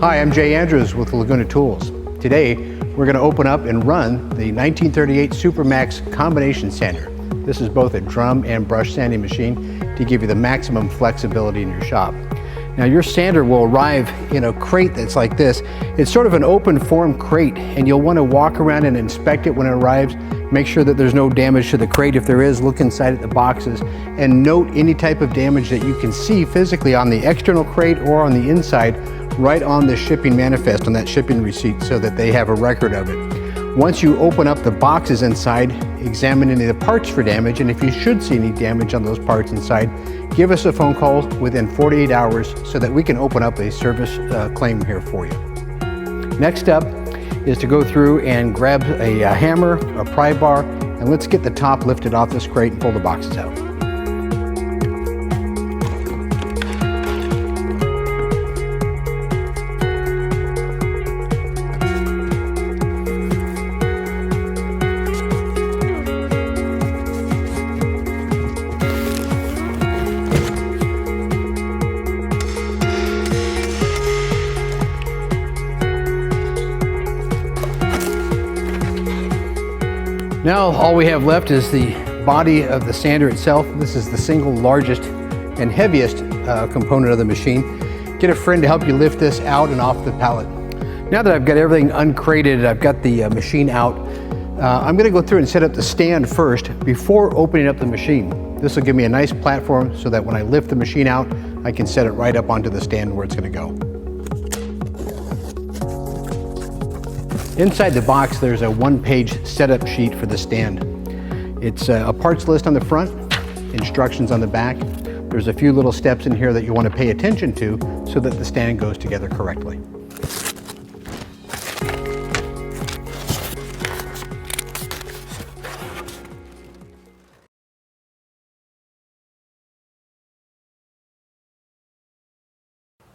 Hi, I'm Jay Andrews with Laguna Tools. Today, we're going to open up and run the 1938 Supermax Combination Sander. This is both a drum and brush sanding machine to give you the maximum flexibility in your shop. Now, your sander will arrive in a crate that's like this. It's sort of an open form crate, and you'll want to walk around and inspect it when it arrives. Make sure that there's no damage to the crate. If there is, look inside at the boxes and note any type of damage that you can see physically on the external crate or on the inside, right on the shipping manifest, on that shipping receipt, so that they have a record of it. Once you open up the boxes inside, examine any of the parts for damage, and if you should see any damage on those parts inside, give us a phone call within 48 hours so that we can open up a service claim here for you. Next up is to go through and grab a hammer, a pry bar, and let's get the top lifted off this crate and pull the boxes out. Now all we have left is the body of the sander itself. This is the single largest and heaviest component of the machine. Get a friend to help you lift this out and off the pallet. Now that I've got everything uncrated, I've got the machine out, I'm going to go through and set up the stand first before opening up the machine. This will give me a nice platform so that when I lift the machine out, I can set it right up onto the stand where it's going to go. Inside the box, there's a one-page setup sheet for the stand. It's a parts list on the front, instructions on the back. There's a few little steps in here that you want to pay attention to so that the stand goes together correctly.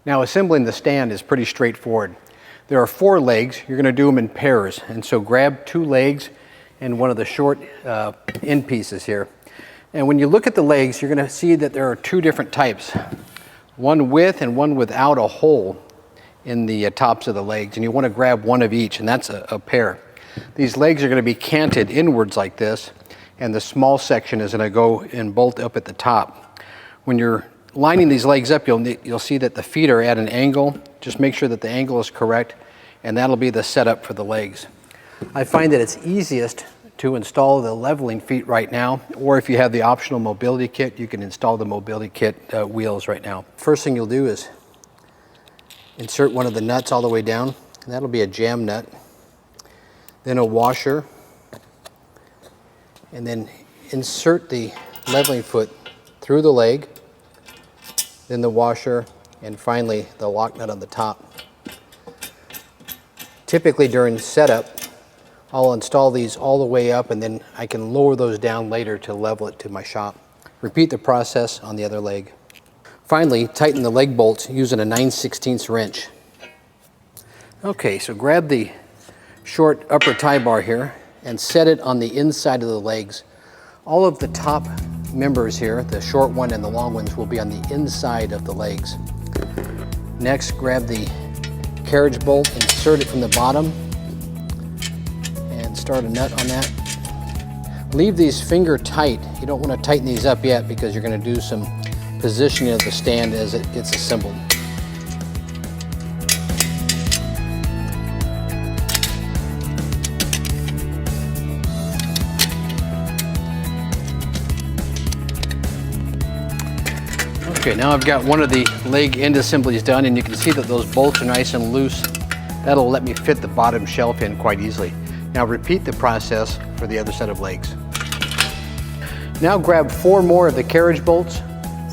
Now, assembling the stand is pretty straightforward. There are 4 legs. You're going to do them in pairs, and so grab 2 legs and one of the short end pieces here. And when you look at the legs, you're going to see that there are 2 different types, one with and one without a hole in the tops of the legs, and you want to grab one of each, and that's a pair. These legs are going to be canted inwards like this, and the small section is going to go and bolt up at the top. When you're lining these legs up, you'll see that the feet are at an angle. Just make sure that the angle is correct, and that'll be the setup for the legs. I find that it's easiest to install the leveling feet right now, or if you have the optional mobility kit, you can install the mobility kit wheels right now. First thing you'll do is insert one of the nuts all the way down, and that'll be a jam nut. Then a washer, and then insert the leveling foot through the leg, then the washer, and finally the lock nut on the top. Typically during setup, I'll install these all the way up, and then I can lower those down later to level it to my shop. Repeat the process on the other leg. Finally, tighten the leg bolts using a 9/16 wrench. Okay, so grab the short upper tie bar here and set it on the inside of the legs. All of the top members here, the short one and the long ones, will be on the inside of the legs. Next, grab the carriage bolt, insert it from the bottom, and start a nut on that. Leave these finger tight. You don't want to tighten these up yet because you're going to do some positioning of the stand as it gets assembled. Okay, now I've got one of the leg end assemblies done, and you can see that those bolts are nice and loose. That'll let me fit the bottom shelf in quite easily. Now repeat the process for the other set of legs. Now grab 4 more of the carriage bolts,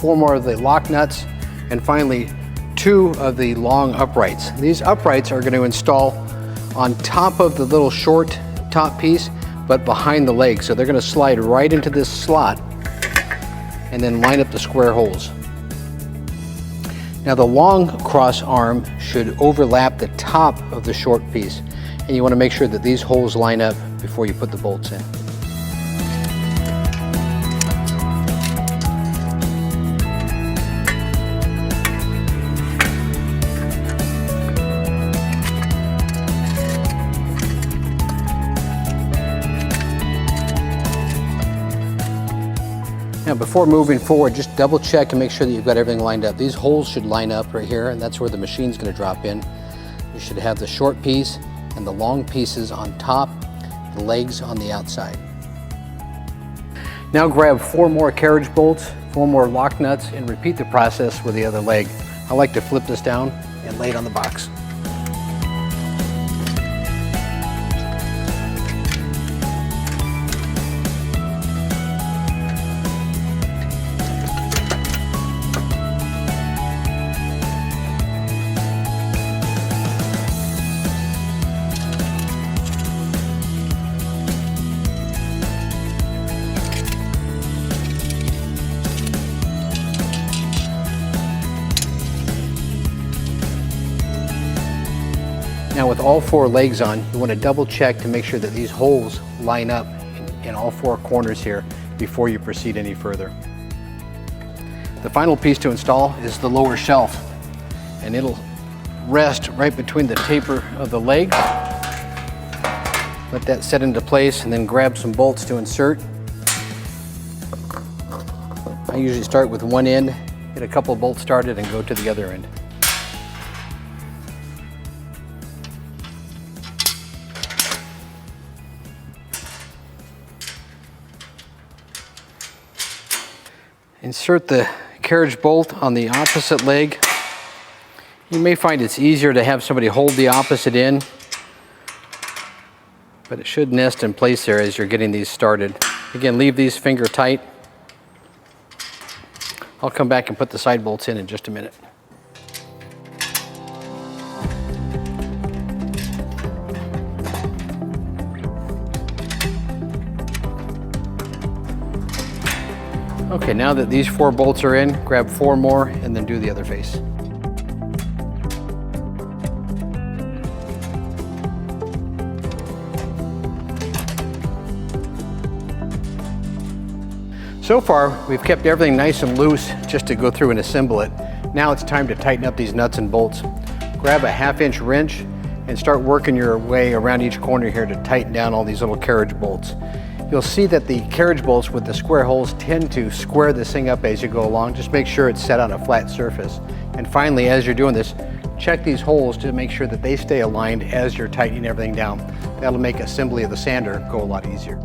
4 more of the lock nuts, and finally 2 of the long uprights. These uprights are going to install on top of the little short top piece, but behind the leg. So they're going to slide right into this slot and then line up the square holes. Now the long cross arm should overlap the top of the short piece, and you want to make sure that these holes line up before you put the bolts in. Now before moving forward, just double check and make sure that you've got everything lined up. These holes should line up right here, and that's where the machine's going to drop in. You should have the short piece and the long pieces on top, the legs on the outside. Now grab 4 more carriage bolts, 4 more lock nuts, and repeat the process with the other leg. I like to flip this down and lay it on the box. Now with all 4 legs on, you want to double check to make sure that these holes line up in all 4 corners here before you proceed any further. The final piece to install is the lower shelf, and it'll rest right between the taper of the leg. Let that set into place and then grab some bolts to insert. I usually start with one end, get a couple bolts started, and go to the other end. Insert the carriage bolt on the opposite leg. You may find it's easier to have somebody hold the opposite end, but it should nest in place there as you're getting these started. Again, leave these finger tight. I'll come back and put the side bolts in just a minute. Okay, now that these 4 bolts are in, grab 4 more and then do the other face. So far, we've kept everything nice and loose just to go through and assemble it. Now it's time to tighten up these nuts and bolts. Grab a 1/2-inch wrench and start working your way around each corner here to tighten down all these little carriage bolts. You'll see that the carriage bolts with the square holes tend to square this thing up as you go along. Just make sure it's set on a flat surface. And finally, as you're doing this, check these holes to make sure that they stay aligned as you're tightening everything down. That'll make assembly of the sander go a lot easier.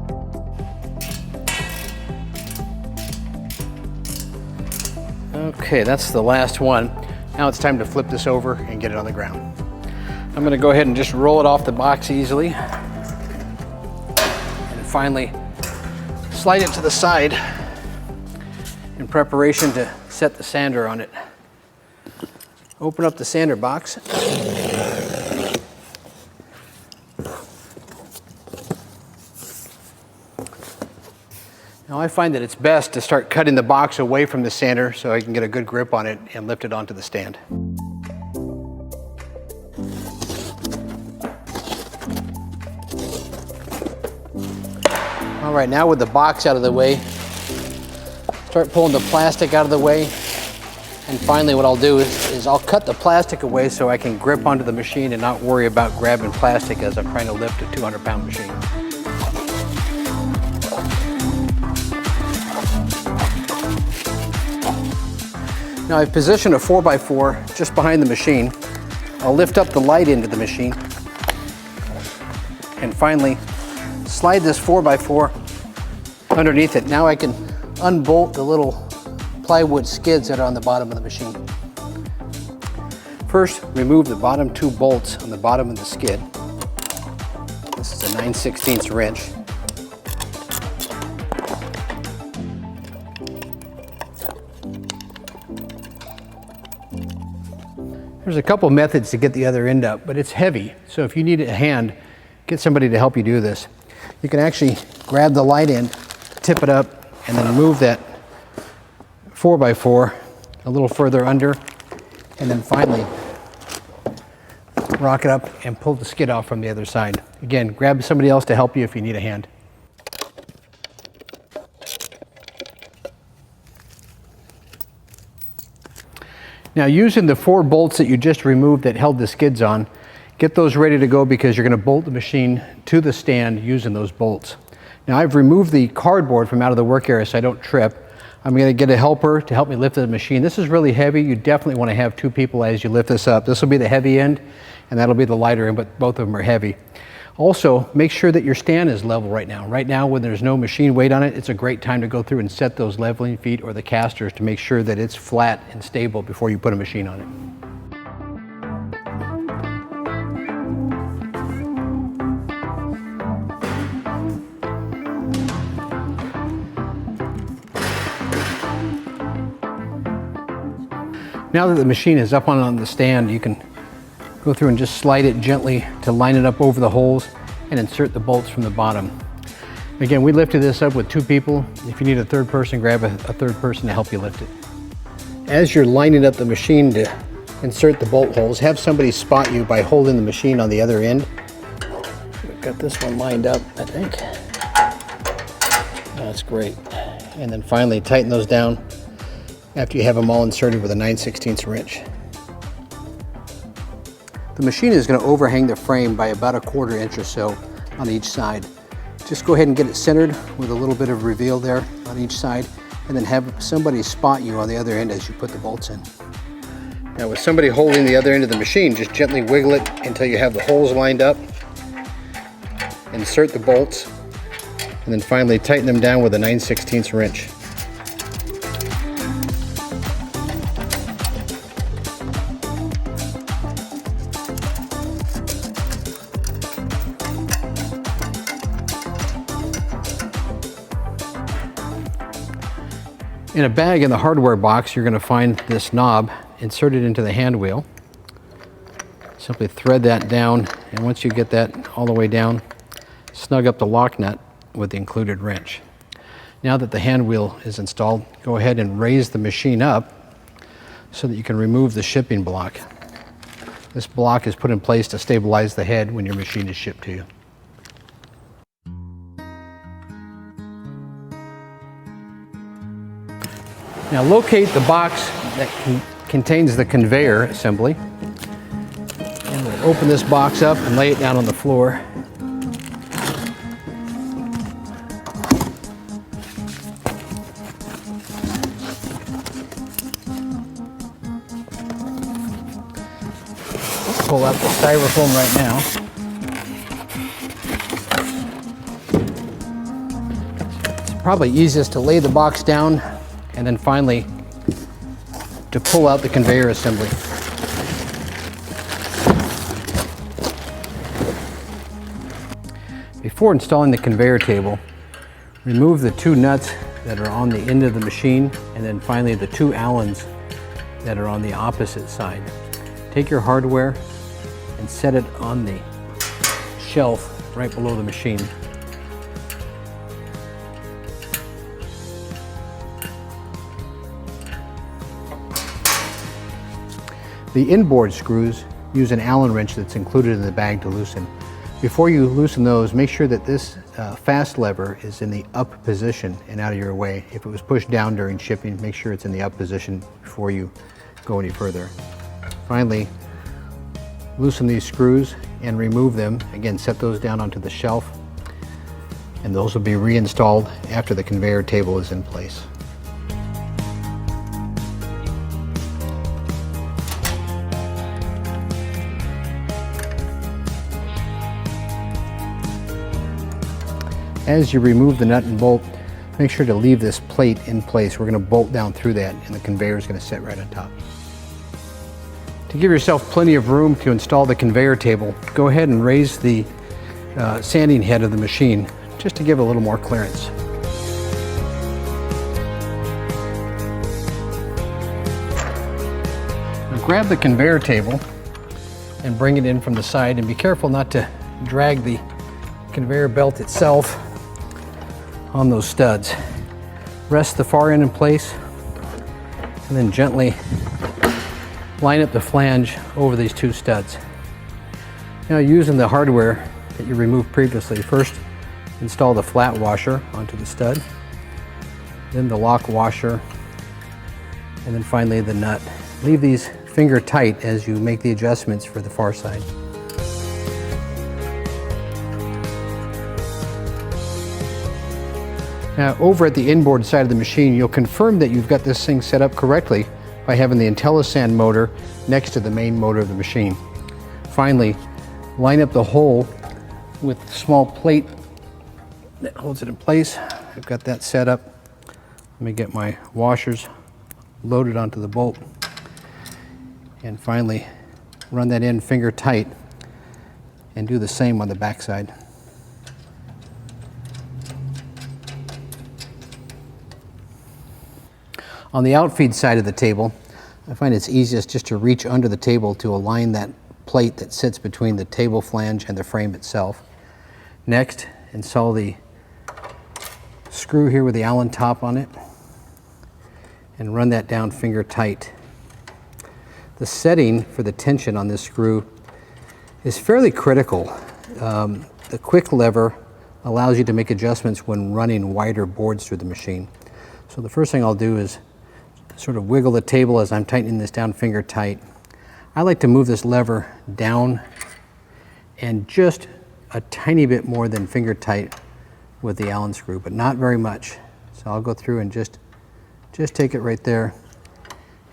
Okay, that's the last one. Now it's time to flip this over and get it on the ground. I'm going to go ahead and just roll it off the box easily. Finally, slide it to the side in preparation to set the sander on it. Open up the sander box. Now I find that it's best to start cutting the box away from the sander so I can get a good grip on it and lift it onto the stand. All right, now with the box out of the way, start pulling the plastic out of the way. And finally what I'll do is I'll cut the plastic away so I can grip onto the machine and not worry about grabbing plastic as I'm trying to lift a 200-pound machine. Now I've positioned a 4x4 just behind the machine. I'll lift up the light into the machine. And finally, slide this 4x4 underneath it. Now I can unbolt the little plywood skids that are on the bottom of the machine. First, remove the bottom 2 bolts on the bottom of the skid. This is a 9/16 wrench. There's a couple methods to get the other end up, but it's heavy. So if you need a hand, get somebody to help you do this. You can actually grab the light end, tip it up, and then move that 4x4 a little further under, and then finally rock it up and pull the skid off from the other side. Again, grab somebody else to help you if you need a hand. Now, using the 4 bolts that you just removed that held the skids on, get those ready to go because you're going to bolt the machine to the stand using those bolts. Now, I've removed the cardboard from out of the work area so I don't trip. I'm going to get a helper to help me lift the machine. This is really heavy. You definitely want to have 2 people as you lift this up. This will be the heavy end, and that'll be the lighter end, but both of them are heavy. Also, make sure that your stand is level right now. Right now, when there's no machine weight on it, it's a great time to go through and set those leveling feet or the casters to make sure that it's flat and stable before you put a machine on it. Now that the machine is up on the stand, you can go through and just slide it gently to line it up over the holes and insert the bolts from the bottom. Again, we lifted this up with 2 people. If you need a 3rd person, grab a 3rd person to help you lift it. As you're lining up the machine to insert the bolt holes, have somebody spot you by holding the machine on the other end. We've got this one lined up, I think. That's great. And then finally tighten those down after you have them all inserted with a 9/16 wrench. The machine is going to overhang the frame by about 1/4 inch or so on each side. Just go ahead and get it centered with a little bit of reveal there on each side, and then have somebody spot you on the other end as you put the bolts in. Now with somebody holding the other end of the machine, just gently wiggle it until you have the holes lined up. Insert the bolts, and then finally tighten them down with a 9/16 wrench. In a bag in the hardware box, you're going to find this knob inserted into the hand wheel. Simply thread that down, and once you get that all the way down, snug up the lock nut with the included wrench. Now that the hand wheel is installed, go ahead and raise the machine up so that you can remove the shipping block. This block is put in place to stabilize the head when your machine is shipped to you. Now locate the box that contains the conveyor assembly. And we'll open this box up and lay it down on the floor. Let's pull out the styrofoam right now. It's probably easiest to lay the box down and then finally to pull out the conveyor assembly. Before installing the conveyor table, remove the 2 nuts that are on the end of the machine, and then finally the 2 Allens that are on the opposite side. Take your hardware and set it on the shelf right below the machine. The inboard screws use an Allen wrench that's included in the bag to loosen. Before you loosen those, make sure that this fast lever is in the up position and out of your way. If it was pushed down during shipping, make sure it's in the up position before you go any further. Finally, loosen these screws and remove them. Again, set those down onto the shelf, and those will be reinstalled after the conveyor table is in place. As you remove the nut and bolt, make sure to leave this plate in place. We're going to bolt down through that, and the conveyor is going to sit right on top. To give yourself plenty of room to install the conveyor table, go ahead and raise the sanding head of the machine just to give a little more clearance. Now grab the conveyor table and bring it in from the side, and be careful not to drag the conveyor belt itself on those studs. Rest the far end in place, and then gently line up the flange over these 2 studs. Now, using the hardware that you removed previously, first install the flat washer onto the stud, then the lock washer, and then finally the nut. Leave these finger tight as you make the adjustments for the far side. Now, over at the inboard side of the machine, you'll confirm that you've got this thing set up correctly by having the IntelliSand motor next to the main motor of the machine. Finally, line up the hole with the small plate that holds it in place. I've got that set up. Let me get my washers loaded onto the bolt. And finally, run that in finger tight and do the same on the back side. On the outfeed side of the table, I find it's easiest just to reach under the table to align that plate that sits between the table flange and the frame itself. Next, install the screw here with the Allen top on it and run that down finger tight. The setting for the tension on this screw is fairly critical. The quick lever allows you to make adjustments when running wider boards through the machine. So the first thing I'll do is sort of wiggle the table as I'm tightening this down finger tight. I like to move this lever down and just a tiny bit more than finger tight with the Allen screw, but not very much. So I'll go through and just take it right there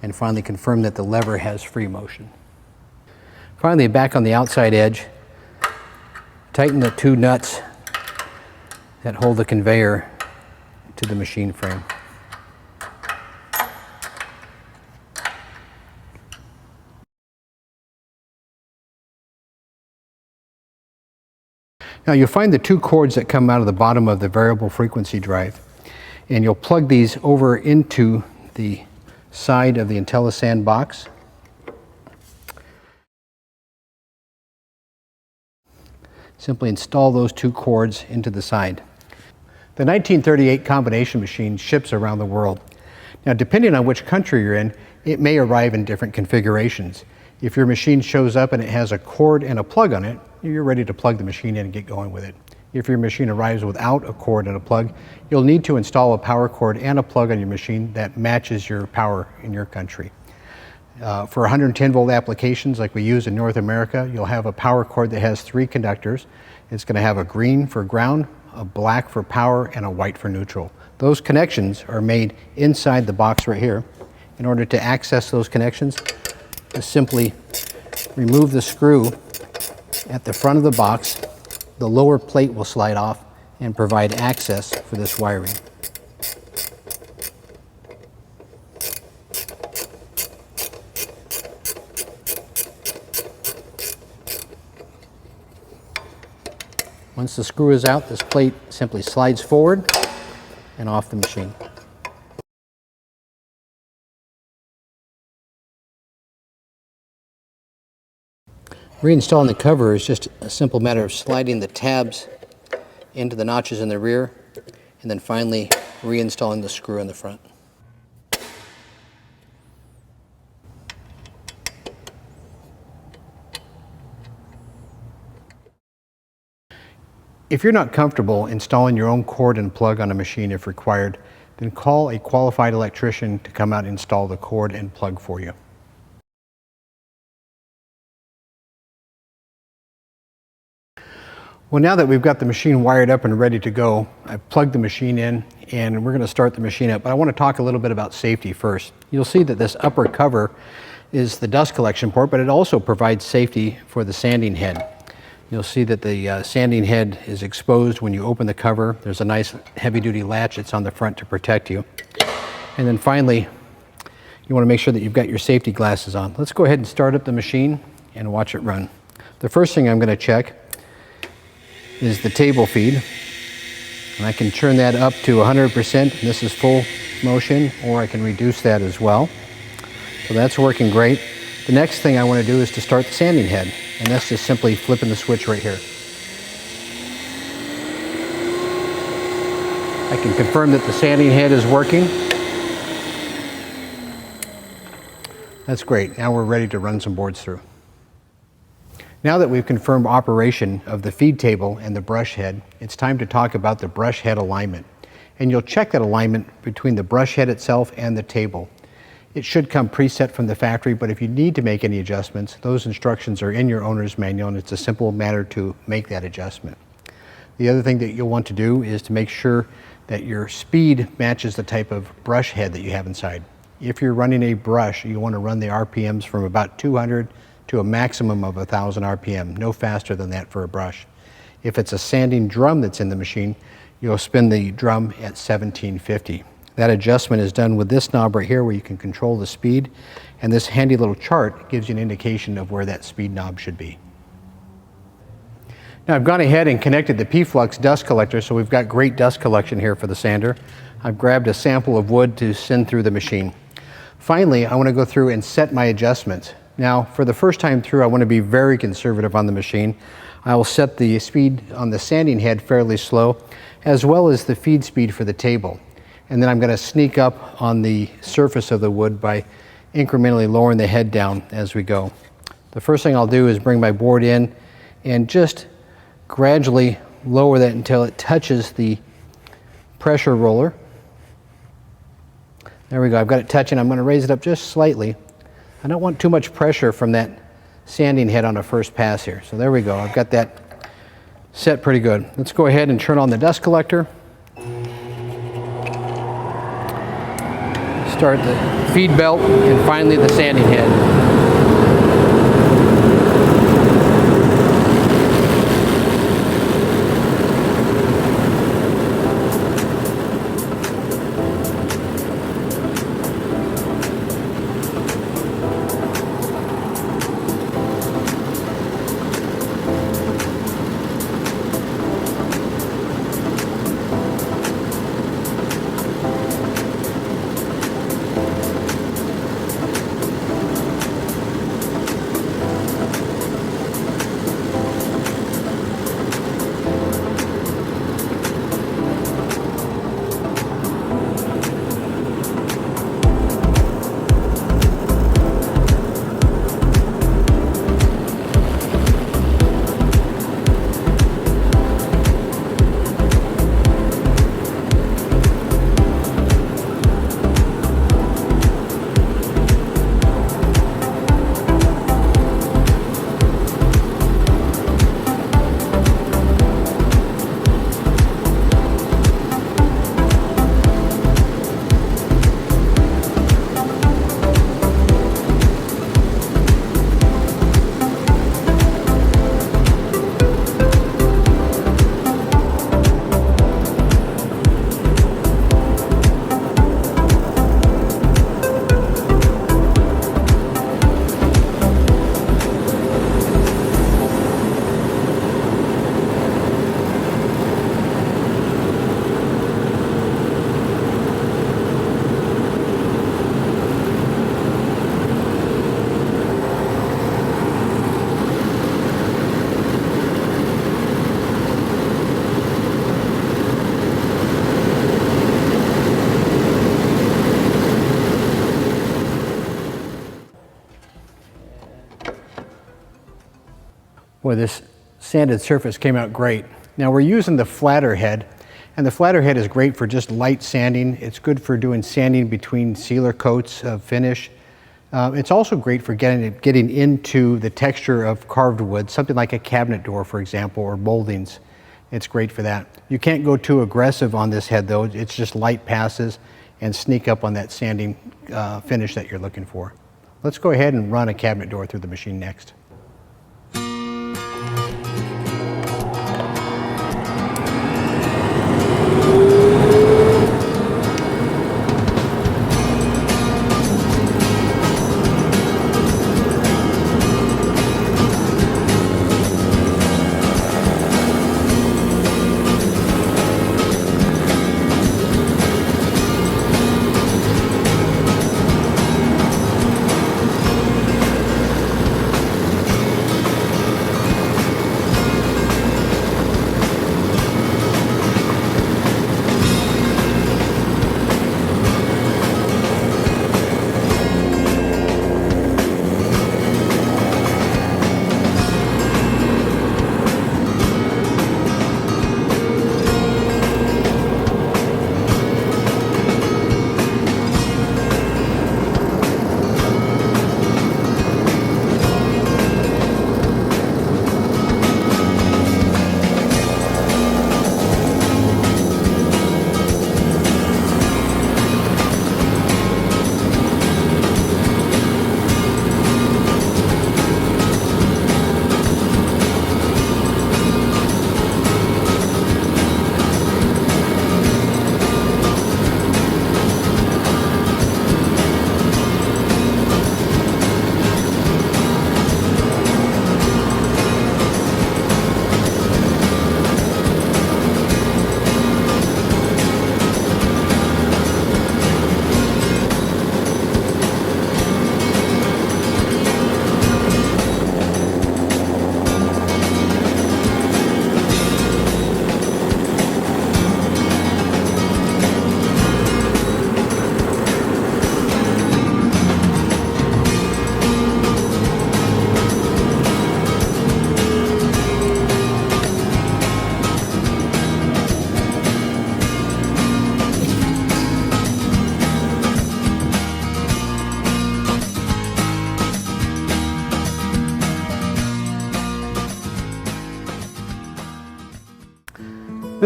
and finally confirm that the lever has free motion. Finally, back on the outside edge, tighten the two nuts that hold the conveyor to the machine frame. Now you'll find the two cords that come out of the bottom of the variable frequency drive, and you'll plug these over into the side of the IntelliSand box. Simply install those two cords into the side. The 1938 combination machine ships around the world. Now, depending on which country you're in, it may arrive in different configurations. If your machine shows up and it has a cord and a plug on it, you're ready to plug the machine in and get going with it. If your machine arrives without a cord and a plug, you'll need to install a power cord and a plug on your machine that matches your power in your country. For 110 volt applications like we use in North America, you'll have a power cord that has 3 conductors. It's going to have a green for ground, a black for power, and a white for neutral. Those connections are made inside the box right here. In order to access those connections, just simply remove the screw at the front of the box. The lower plate will slide off and provide access for this wiring. Once the screw is out, this plate simply slides forward and off the machine. Reinstalling the cover is just a simple matter of sliding the tabs into the notches in the rear and then finally reinstalling the screw in the front. If you're not comfortable installing your own cord and plug on a machine if required, then call a qualified electrician to come out and install the cord and plug for you. Well, now that we've got the machine wired up and ready to go, I've plugged the machine in and we're going to start the machine up. But I want to talk a little bit about safety first. You'll see that this upper cover is the dust collection port, but it also provides safety for the sanding head. You'll see that the sanding head is exposed when you open the cover. There's a nice heavy-duty latch that's on the front to protect you. And then finally, you want to make sure that you've got your safety glasses on. Let's go ahead and start up the machine and watch it run. The first thing I'm going to check is the table feed, and I can turn that up to 100%. This is full motion, or I can reduce that as well. So that's working great. The next thing I want to do is to start the sanding head, and that's just simply flipping the switch right here. I can confirm that the sanding head is working. That's great. Now we're ready to run some boards through. Now that we've confirmed operation of the feed table and the brush head, it's time to talk about the brush head alignment. And you'll check that alignment between the brush head itself and the table. It should come preset from the factory, but if you need to make any adjustments, those instructions are in your owner's manual, and it's a simple matter to make that adjustment. The other thing that you'll want to do is to make sure that your speed matches the type of brush head that you have inside. If you're running a brush, you want to run the RPMs from about 200 to a maximum of 1,000 RPM, no faster than that for a brush. If it's a sanding drum that's in the machine, you'll spin the drum at 1750. That adjustment is done with this knob right here where you can control the speed, and this handy little chart gives you an indication of where that speed knob should be. Now I've gone ahead and connected the P-Flux dust collector, so we've got great dust collection here for the sander. I've grabbed a sample of wood to send through the machine. Finally, I want to go through and set my adjustments. Now, for the first time through, I want to be very conservative on the machine. I will set the speed on the sanding head fairly slow, as well as the feed speed for the table. And then I'm going to sneak up on the surface of the wood by incrementally lowering the head down as we go. The first thing I'll do is bring my board in and just gradually lower that until it touches the pressure roller. There we go, I've got it touching. I'm going to raise it up just slightly. I don't want too much pressure from that sanding head on a first pass here. So there we go, I've got that set pretty good. Let's go ahead and turn on the dust collector. Start the feed belt and finally the sanding head. Boy, this sanded surface came out great. Now we're using the flatter head, and the flatter head is great for just light sanding. It's good for doing sanding between sealer coats of finish. It's also great for getting into the texture of carved wood, something like a cabinet door, for example, or moldings. It's great for that. You can't go too aggressive on this head though. It's just light passes and sneak up on that sanding finish that you're looking for. Let's go ahead and run a cabinet door through the machine next.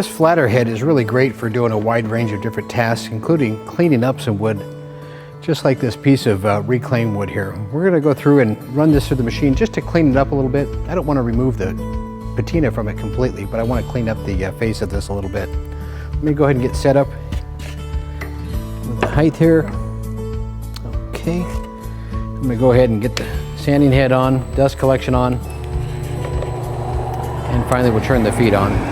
This flatter head is really great for doing a wide range of different tasks, including cleaning up some wood, just like this piece of reclaimed wood here. We're going to go through and run this through the machine just to clean it up a little bit. I don't want to remove the patina from it completely, but I want to clean up the face of this a little bit. Let me go ahead and get set up with the height here. Okay, I'm going to go ahead and get the sanding head on, dust collection on, and finally we'll turn the feet on.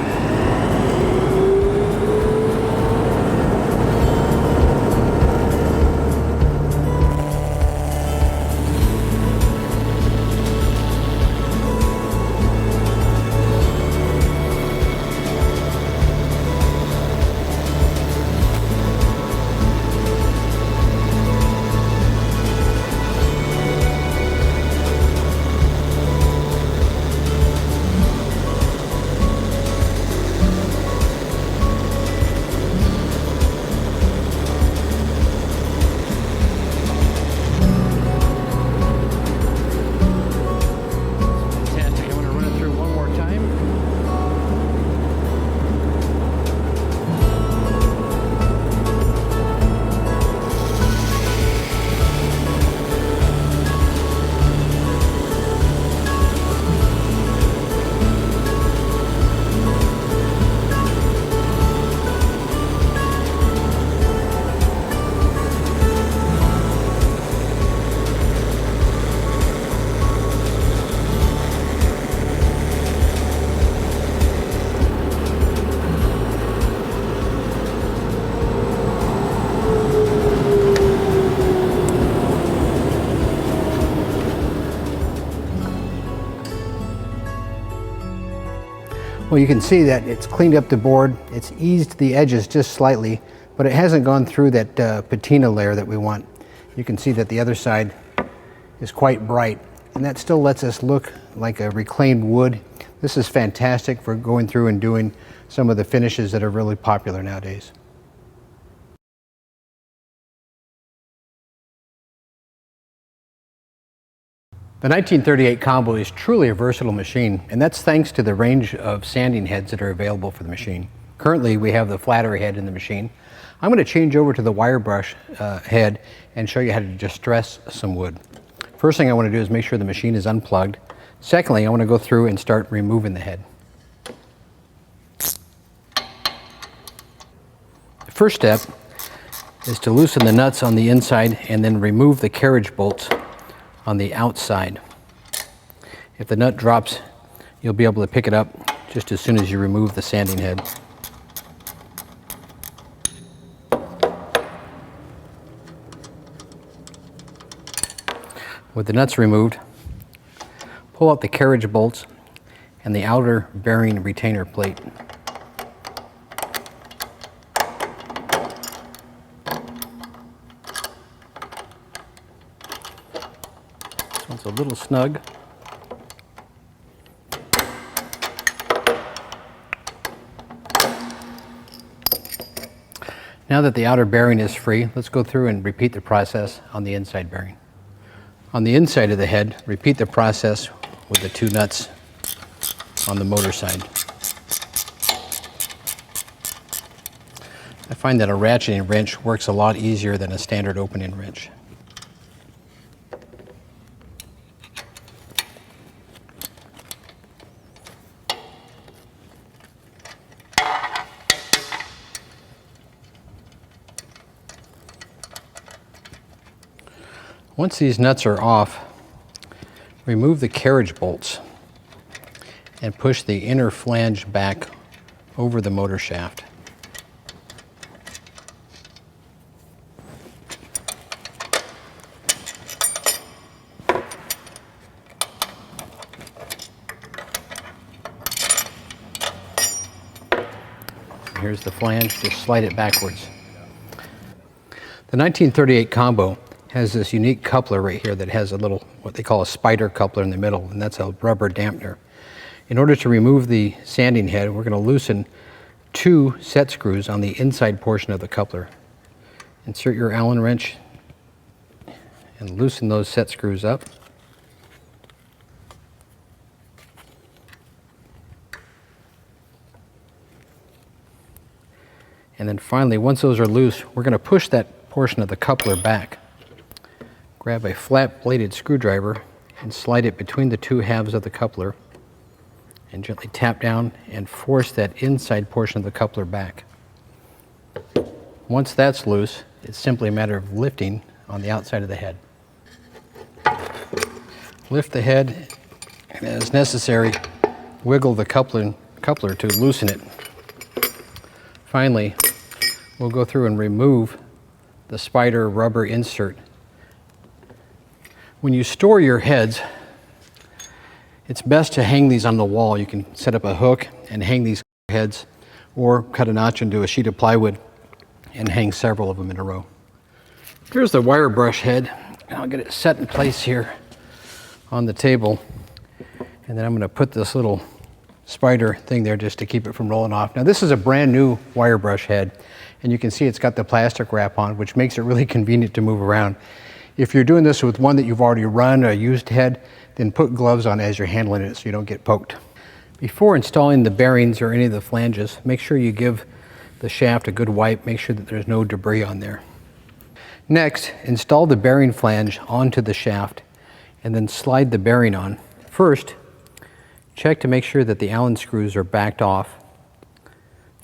Well, you can see that it's cleaned up the board, it's eased the edges just slightly, but it hasn't gone through that patina layer that we want. You can see that the other side is quite bright, and that still lets us look like a reclaimed wood. This is fantastic for going through and doing some of the finishes that are really popular nowadays. The 1938 Combo is truly a versatile machine, and that's thanks to the range of sanding heads that are available for the machine. Currently, we have the flatter head in the machine. I'm going to change over to the wire brush head and show you how to distress some wood. First thing I want to do is make sure the machine is unplugged. Secondly, I want to go through and start removing the head. The first step is to loosen the nuts on the inside and then remove the carriage bolts on the outside. If the nut drops, you'll be able to pick it up just as soon as you remove the sanding head. With the nuts removed, pull out the carriage bolts and the outer bearing retainer plate. It's a little snug. Now that the outer bearing is free, let's go through and repeat the process on the inside bearing. On the inside of the head, repeat the process with the two nuts on the motor side. I find that a ratcheting wrench works a lot easier than a standard opening wrench. Once these nuts are off, remove the carriage bolts and push the inner flange back over the motor shaft. Here's the flange, just slide it backwards. The 1938 Combo has this unique coupler right here that has a little, what they call a spider coupler in the middle, and that's a rubber dampener. In order to remove the sanding head, we're going to loosen two set screws on the inside portion of the coupler. Insert your Allen wrench and loosen those set screws up. And then finally, once those are loose, we're going to push that portion of the coupler back. Grab a flat bladed screwdriver and slide it between the two halves of the coupler and gently tap down and force that inside portion of the coupler back. Once that's loose, it's simply a matter of lifting on the outside of the head. Lift the head, and as necessary, wiggle the coupler to loosen it. Finally, we'll go through and remove the spider rubber insert. When you store your heads, it's best to hang these on the wall. You can set up a hook and hang these heads, or cut a notch into a sheet of plywood and hang several of them in a row. Here's the wire brush head. I'll get it set in place here on the table, and then I'm going to put this little spider thing there just to keep it from rolling off. Now this is a brand new wire brush head, and you can see it's got the plastic wrap on, which makes it really convenient to move around. If you're doing this with one that you've already run, a used head, then put gloves on as you're handling it so you don't get poked. Before installing the bearings or any of the flanges, make sure you give the shaft a good wipe. Make sure that there's no debris on there. Next, install the bearing flange onto the shaft and then slide the bearing on. First, check to make sure that the Allen screws are backed off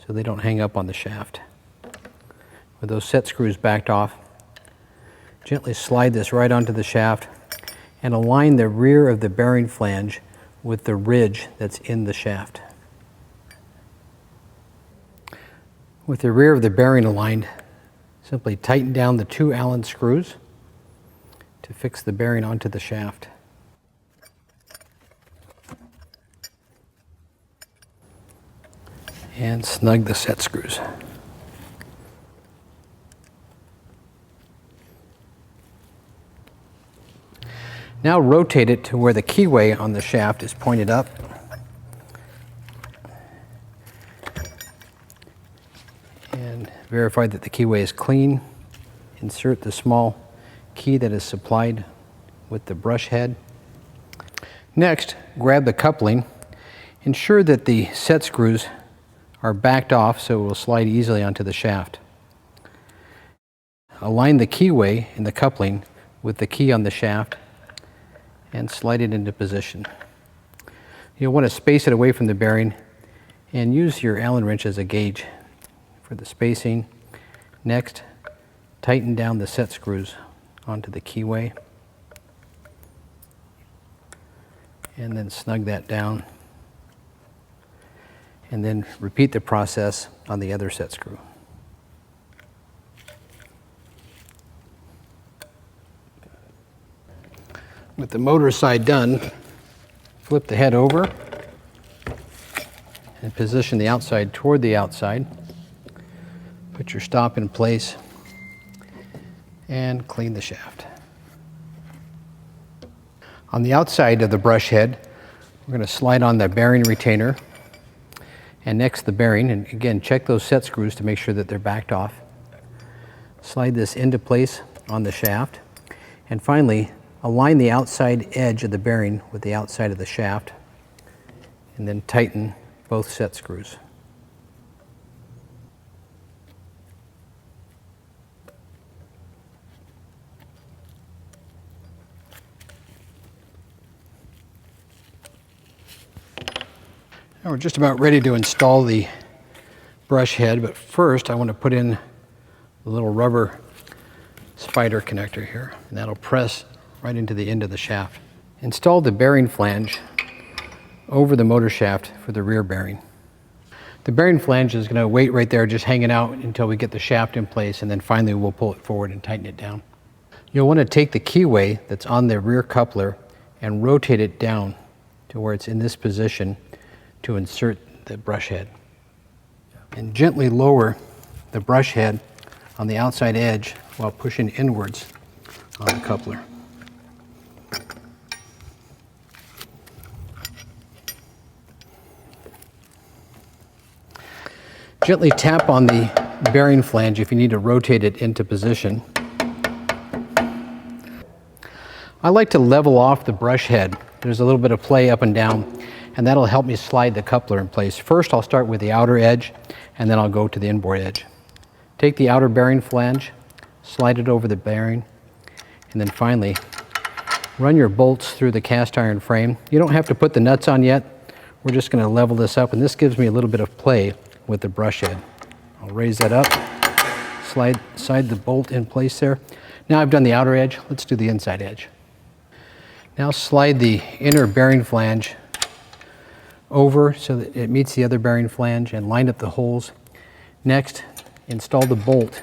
so they don't hang up on the shaft. With those set screws backed off, gently slide this right onto the shaft and align the rear of the bearing flange with the ridge that's in the shaft. With the rear of the bearing aligned, simply tighten down the two Allen screws to fix the bearing onto the shaft. And snug the set screws. Now rotate it to where the keyway on the shaft is pointed up. And verify that the keyway is clean. Insert the small key that is supplied with the brush head. Next, grab the coupling. Ensure that the set screws are backed off so it will slide easily onto the shaft. Align the keyway in the coupling with the key on the shaft and slide it into position. You'll want to space it away from the bearing and use your Allen wrench as a gauge for the spacing. Next, tighten down the set screws onto the keyway and then snug that down, and then repeat the process on the other set screw. With the motor side done, flip the head over and position the outside toward the outside. Put your stop in place and clean the shaft. On the outside of the brush head, we're going to slide on the bearing retainer and next the bearing, and again check those set screws to make sure that they're backed off. Slide this into place on the shaft, and finally align the outside edge of the bearing with the outside of the shaft, and then tighten both set screws. Now we're just about ready to install the brush head, but first I want to put in the little rubber spider connector here, and that'll press right into the end of the shaft. Install the bearing flange over the motor shaft for the rear bearing. The bearing flange is going to wait right there just hanging out until we get the shaft in place, and then finally we'll pull it forward and tighten it down. You'll want to take the keyway that's on the rear coupler and rotate it down to where it's in this position to insert the brush head. And gently lower the brush head on the outside edge while pushing inwards on the coupler. Gently tap on the bearing flange if you need to rotate it into position. I like to level off the brush head. There's a little bit of play up and down, and that'll help me slide the coupler in place. First, I'll start with the outer edge, and then I'll go to the inboard edge. Take the outer bearing flange, slide it over the bearing, and then finally run your bolts through the cast iron frame. You don't have to put the nuts on yet. We're just going to level this up, and this gives me a little bit of play with the brush head. I'll raise that up, slide the bolt in place there. Now I've done the outer edge, let's do the inside edge. Now slide the inner bearing flange over so that it meets the other bearing flange and line up the holes. Next, install the bolt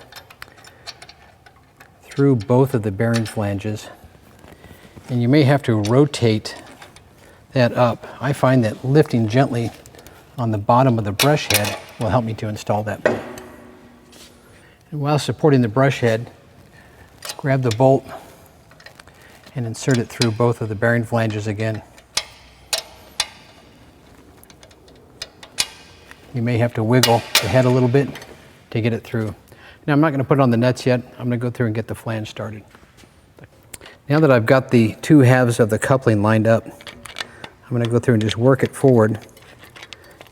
through both of the bearing flanges, and you may have to rotate that up. I find that lifting gently on the bottom of the brush head will help me to install that bolt. And while supporting the brush head, grab the bolt and insert it through both of the bearing flanges again. You may have to wiggle the head a little bit to get it through. Now I'm not going to put it on the nuts yet. I'm going to go through and get the flange started. Now that I've got the two halves of the coupling lined up, I'm going to go through and just work it forward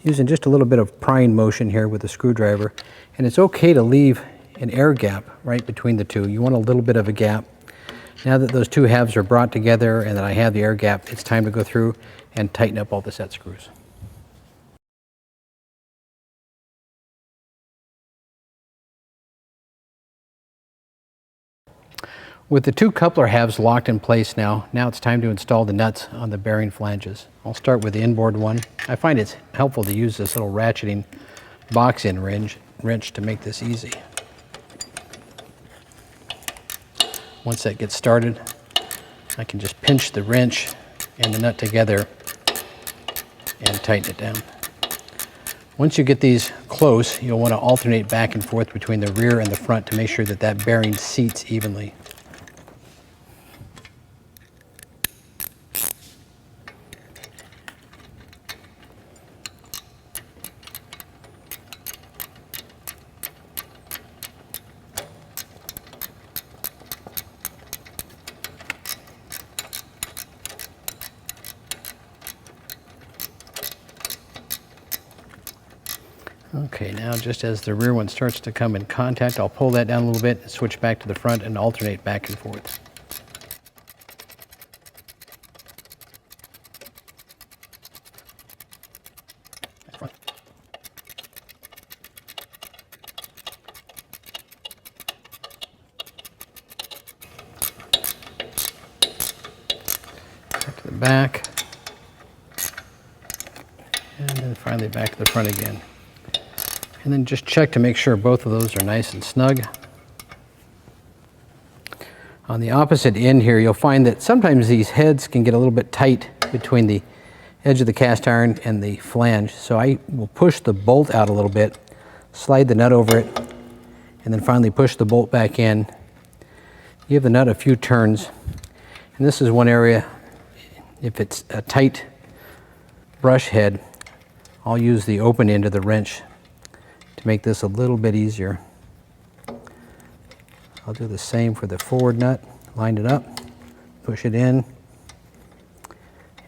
using just a little bit of prying motion here with the screwdriver. And it's okay to leave an air gap right between the two. You want a little bit of a gap. Now that those two halves are brought together and that I have the air gap, it's time to go through and tighten up all the set screws. With the two coupler halves locked in place now it's time to install the nuts on the bearing flanges. I'll start with the inboard one. I find it's helpful to use this little ratcheting box-in wrench to make this easy. Once that gets started, I can just pinch the wrench and the nut together and tighten it down. Once you get these close, you'll want to alternate back and forth between the rear and the front to make sure that that bearing seats evenly. Okay, now just as the rear one starts to come in contact, I'll pull that down a little bit, switch back to the front, and alternate back and forth. Back to the back, and then finally back to the front again. And then just check to make sure both of those are nice and snug. On the opposite end here, you'll find that sometimes these heads can get a little bit tight between the edge of the cast iron and the flange. So I will push the bolt out a little bit, slide the nut over it, and then finally push the bolt back in. Give the nut a few turns. And this is one area, if it's a tight brush head, I'll use the open end of the wrench to make this a little bit easier. I'll do the same for the forward nut. Line it up, push it in,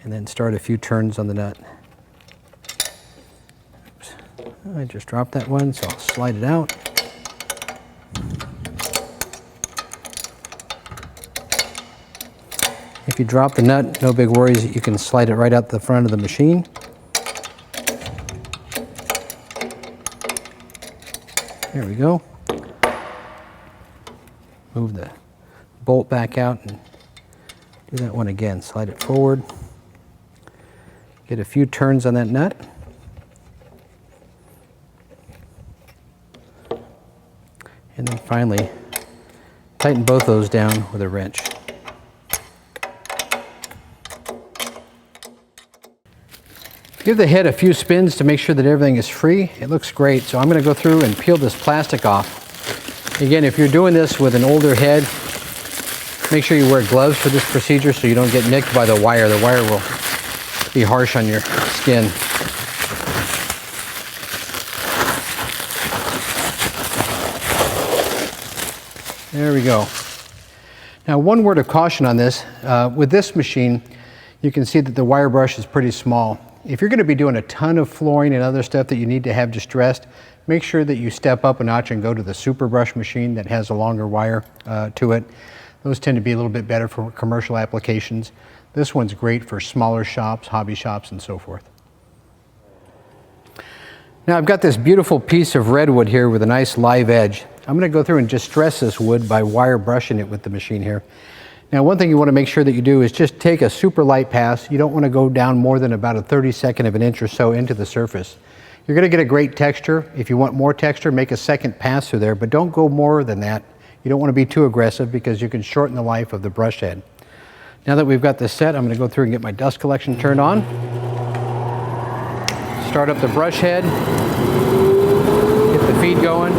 and then start a few turns on the nut. Oops. I just dropped that one, so I'll slide it out. If you drop the nut, no big worries. You can slide it right out the front of the machine. There we go. Move the bolt back out and do that one again. Slide it forward. Get a few turns on that nut. And then finally, tighten both those down with a wrench. Give the head a few spins to make sure that everything is free. It looks great, so I'm going to go through and peel this plastic off. Again, if you're doing this with an older head, make sure you wear gloves for this procedure so you don't get nicked by the wire. The wire will be harsh on your skin. There we go. Now, one word of caution on this. With this machine, you can see that the wire brush is pretty small. If you're going to be doing a ton of flooring and other stuff that you need to have distressed, make sure that you step up a notch and go to the Super Brush machine that has a longer wire to it. Those tend to be a little bit better for commercial applications. This one's great for smaller shops, hobby shops, and so forth. Now I've got this beautiful piece of redwood here with a nice live edge. I'm going to go through and just stress this wood by wire brushing it with the machine here. Now one thing you want to make sure that you do is just take a super light pass. You don't want to go down more than about a 32nd of an inch or so into the surface. You're going to get a great texture. If you want more texture, make a second pass through there, but don't go more than that. You don't want to be too aggressive because you can shorten the life of the brush head. Now that we've got this set, I'm going to go through and get my dust collection turned on. Start up the brush head, get the feed going.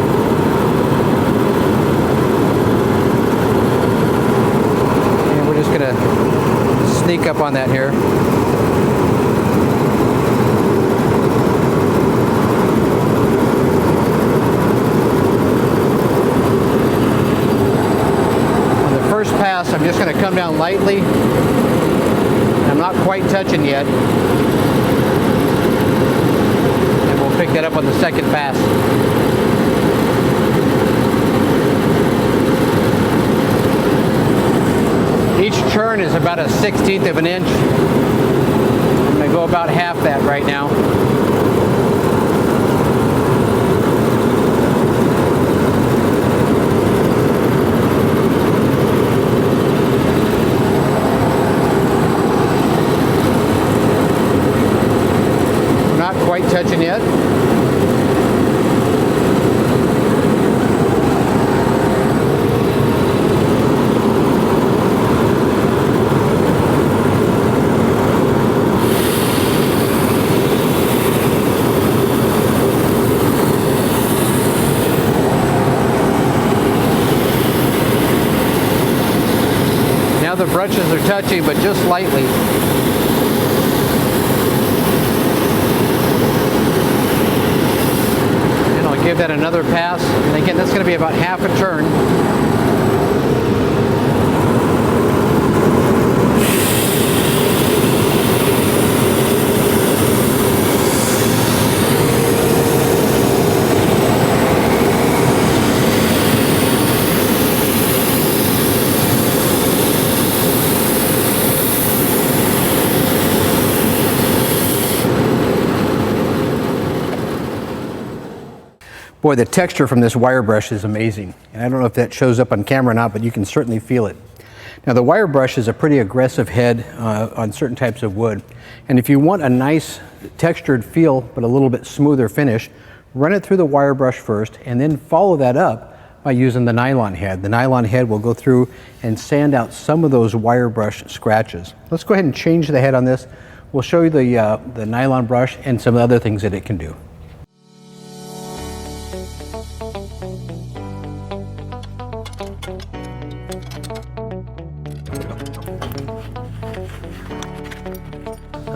And we're just going to sneak up on that here. Pass, I'm just going to come down lightly. I'm not quite touching yet. And we'll pick that up on the second pass. Each churn is about a 1/16 of an inch. I'm going to go about half that right now. Quite touching yet. Now the brushes are touching, but just lightly. Give that another pass, and again that's going to be about half a turn. Boy, the texture from this wire brush is amazing. And I don't know if that shows up on camera or not, but you can certainly feel it. Now the wire brush is a pretty aggressive head on certain types of wood. And if you want a nice textured feel, but a little bit smoother finish, run it through the wire brush first and then follow that up by using the nylon head. The nylon head will go through and sand out some of those wire brush scratches. Let's go ahead and change the head on this. We'll show you the nylon brush and some other things that it can do.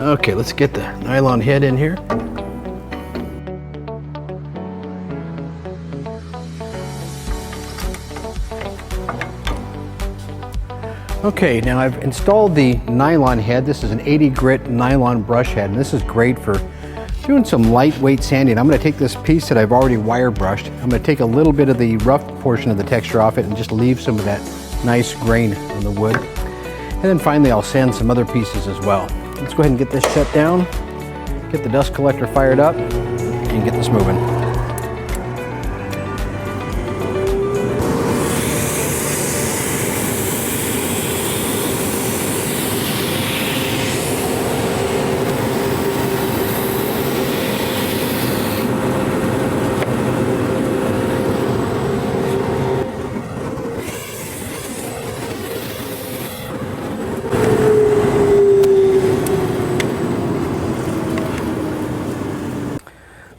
Okay, let's get the nylon head in here. Okay, now I've installed the nylon head. This is an 80 grit nylon brush head, and this is great for doing some lightweight sanding. I'm going to take this piece that I've already wire brushed. I'm going to take a little bit of the rough portion of the texture off it and just leave some of that nice grain on the wood. And then finally I'll sand some other pieces as well. Let's go ahead and get this shut down, get the dust collector fired up, and get this moving.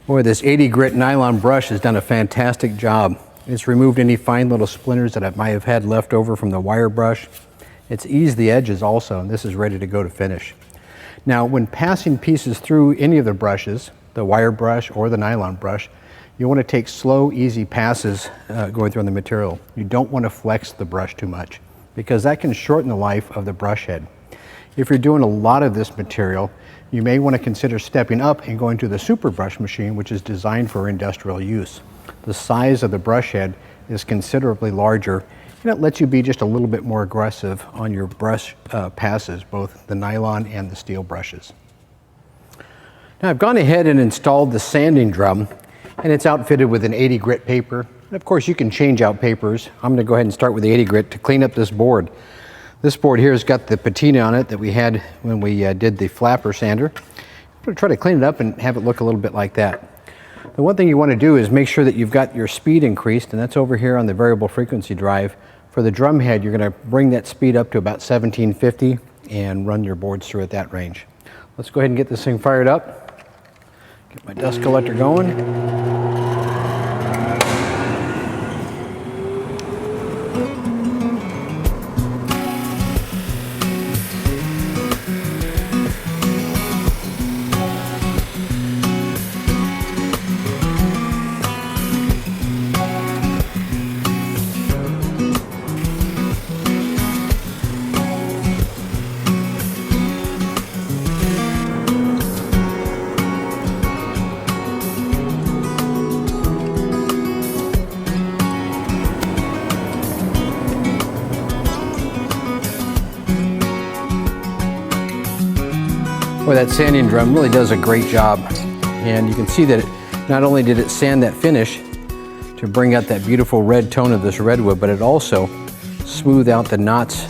Boy, this 80 grit nylon brush has done a fantastic job. It's removed any fine little splinters that I might have had left over from the wire brush. It's eased the edges also, and this is ready to go to finish. Now, when passing pieces through any of the brushes, the wire brush or the nylon brush, you want to take slow, easy passes going through on the material. You don't want to flex the brush too much because that can shorten the life of the brush head. If you're doing a lot of this material, you may want to consider stepping up and going to the super brush machine, which is designed for industrial use. The size of the brush head is considerably larger, and it lets you be just a little bit more aggressive on your brush passes, both the nylon and the steel brushes. Now I've gone ahead and installed the sanding drum, and it's outfitted with an 80 grit paper. And of course you can change out papers. I'm going to go ahead and start with the 80 grit to clean up this board. This board here has got the patina on it that we had when we did the flapper sander. I'm going to try to clean it up and have it look a little bit like that. The one thing you want to do is make sure that you've got your speed increased, and that's over here on the variable frequency drive. For the drum head, you're going to bring that speed up to about 1750 and run your boards through at that range. Let's go ahead and get this thing fired up. Get my dust collector going. Boy, that sanding drum really does a great job, and you can see that not only did it sand that finish to bring out that beautiful red tone of this redwood, but it also smoothed out the knots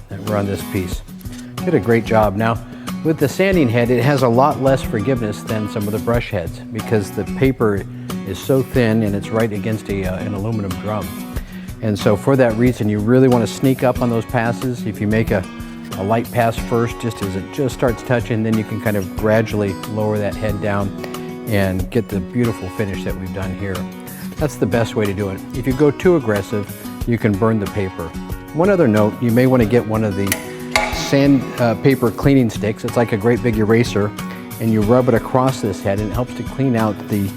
that were on this piece. Did a great job. Now with the sanding head, it has a lot less forgiveness than some of the brush heads because the paper is so thin and it's right against an aluminum drum. And so for that reason, you really want to sneak up on those passes. If you make a light pass first, just as it just starts touching, then you can kind of gradually lower that head down and get the beautiful finish that we've done here. That's the best way to do it. If you go too aggressive, you can burn the paper. One other note, you may want to get one of the sandpaper cleaning sticks. It's like a great big eraser, and you rub it across this head, and it helps to clean out the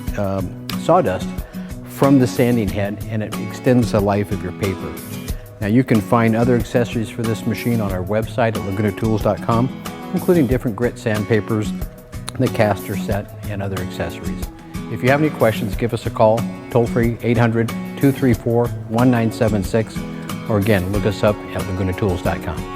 sawdust from the sanding head, and it extends the life of your paper. Now you can find other accessories for this machine on our website at lagunatools.com, including different grit sandpapers, the caster set, and other accessories. If you have any questions, give us a call, toll free 800-234-1976, or again, look us up at lagunatools.com.